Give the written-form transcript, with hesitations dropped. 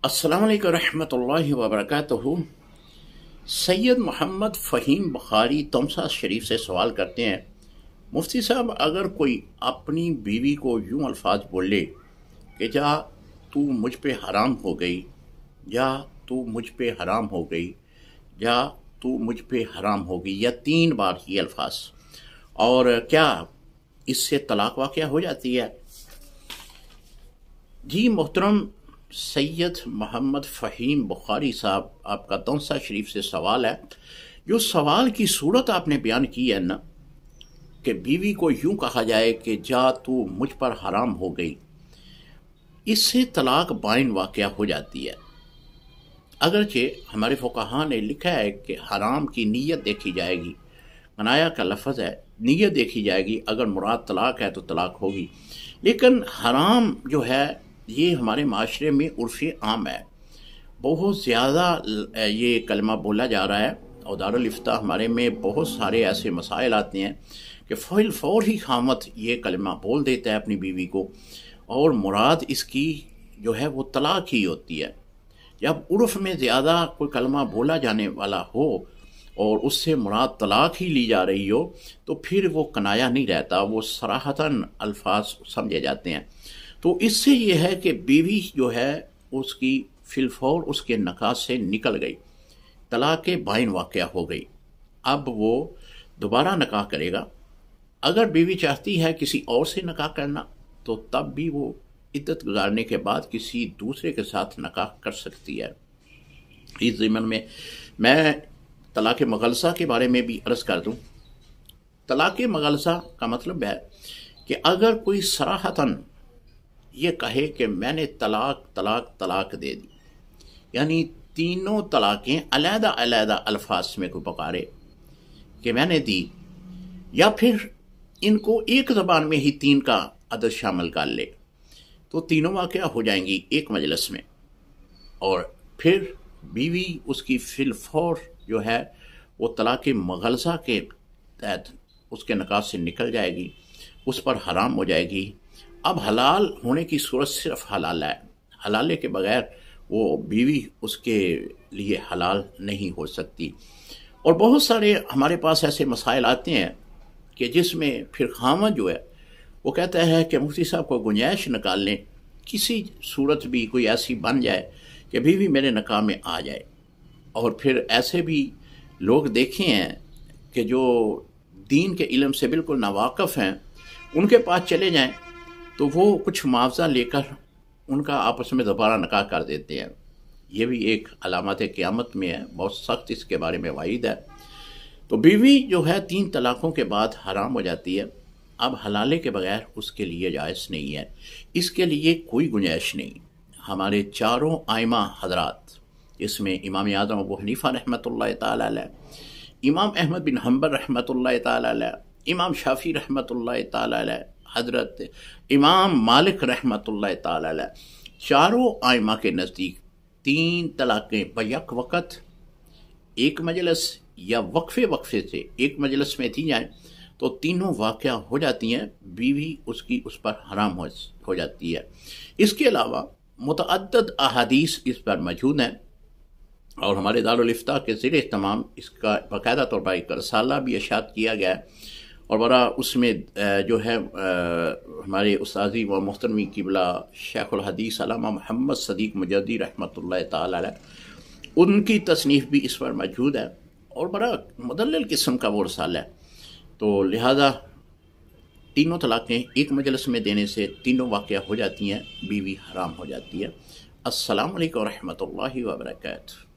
अस्सलाम वालेकुम रहमतुल्लाहि व बरकातुहू। सैयद मोहम्मद फ़हीम बुखारी तमसा शरीफ से सवाल करते हैं, मुफ्ती साहब, अगर कोई अपनी बीवी को यूं अल्फाज बोले कि जा तू मुझ पे हराम हो गई, या तू मुझ पे हराम हो गई, या तू मुझ पे हराम हो गई, या 3 बार ये अल्फाज, और क्या इससे तलाक वाक़या हो जाती है? जी मोहतरम सैयद मोहम्मद फ़हीम बुखारी साहब, आपका तमसा शरीफ से सवाल है। जो सवाल की सूरत आपने बयान की है ना, कि बीवी को यूं कहा जाए कि जा तू मुझ पर हराम हो गई, इससे तलाक बाइन वाक़या हो जाती है। अगरचे हमारे फुक़हा ने लिखा है कि हराम की नीयत देखी जाएगी, कनाया का लफ्ज़ है, नीयत देखी जाएगी, अगर मुराद तलाक है तो तलाक होगी। लेकिन हराम जो है ये हमारे माशरे में उर्फ़ आम है, बहुत ज़्यादा ये कलमा बोला जा रहा है, और दारुल इफ्ता हमारे में बहुत सारे ऐसे मसाइल आते हैं कि फ़ौर ही खामत ये कलमा बोल देता है अपनी बीवी को, और मुराद इसकी जो है वो तलाक ही होती है। जब उर्फ़ में ज़्यादा कोई कलमा बोला जाने वाला हो और उससे मुराद तलाक ही ली जा रही हो, तो फिर वो कनाया नहीं रहता, वो सराहतन अल्फाज समझे जाते हैं। तो इससे ये है कि बीवी जो है उसकी फिलफौर उसके निकाह से निकल गई, तलाक बाइन वाक़या हो गई। अब वो दोबारा निकाह करेगा। अगर बीवी चाहती है किसी और से निकाह करना, तो तब भी वो इद्दत गुजारने के बाद किसी दूसरे के साथ निकाह कर सकती है। इस ज़िम्न में मैं तलाक मगलसा के बारे में भी अर्ज़ कर दूँ। तलाक मगलसा का मतलब है कि अगर कोई सराहतन ये कहे कि मैंने तलाक तलाक तलाक दे दी, यानी तीनों तलाक़ें अलहदा अलहदा अल्फाज में को पुकारे कि मैंने दी, या फिर इनको एक ज़बान में ही 3 का अदद शामिल कर ले, तो तीनों वाक़या हो जाएंगी एक मजलिस में, और फिर बीवी उसकी फिलफौर जो है वो तलाक मगलसा के तहत उसके निकाह से निकल जाएगी, उस पर हराम हो जाएगी। अब हलाल होने की सूरत सिर्फ हलाल है, हलाले के बगैर वो बीवी उसके लिए हलाल नहीं हो सकती। और बहुत सारे हमारे पास ऐसे मसाइल आते हैं कि जिसमें फिर खामद जो है वो कहता है कि मुफ्ती साहब को गुंजाइश निकाल लें, किसी सूरत भी कोई ऐसी बन जाए कि बीवी मेरे निकाह में आ जाए। और फिर ऐसे भी लोग देखे हैं कि जो दीन के इल्म से बिल्कुल नावाकिफ़ हैं, उनके पास चले जाएं तो वो कुछ मुआवजा लेकर उनका आपस में दोबारा निकाह कर देते हैं। ये भी एक अलामत क़यामत में है, बहुत सख्त इसके बारे में वाइद है। तो बीवी जो है 3 तलाक़ों के बाद हराम हो जाती है। अब हलाले के बगैर उसके लिए जायज़ नहीं है, इसके लिए कोई गुंजाइश नहीं। हमारे चारों आइमा हजरात, इसमें इमाम आज़म अबू हनीफ़ा रहमतुल्लाह तआला अलैह, इमाम अहमद बिन हम्बल रहमतुल्लाह तआला अलैह, इमाम शाफ़ी रहमतुल्लाह तआला अलैह, हज़रत इमाम मालिक रहमतुल्लाह तआला अलैह, चारों आइमा के नज़दीक 3 तलाक़ें बैक वक़्त एक मजलिस या वक्फ़े वक्फ़े से एक मजलिस में दी जाएँ तो तीनों वाक़या हो जाती हैं, बीवी उसकी उस पर हराम हो जाती है। इसके अलावा मुतअद्दिद अहादीस इस पर मौजूद हैं, और हमारे दारुल इफ्ता के ज़ेरे तमाम इसका बाकायदा तौर पर एक रसाला भी इरशाद किया गया है, और बड़ा उसमें जो है हमारे उस्तादी व मोहतरमी क़िबला शेखुल हदीस अल्लामा मोहम्मद सदीक़ मुजद्दी रहमतुल्लाह तआला अलैह, उनकी तसनीफ़ भी इस पर मौजूद है, और बड़ा मुदल्लल किस्म का वो रसाला है। तो लिहाजा तीनों तलाक़ें एक मजलिस में देने से तीनों वाक़या हो जाती हैं, बीवी हराम हो जाती है। अस्सलामु अलैकुम व रहमतुल्लाहि व बरकातुहू।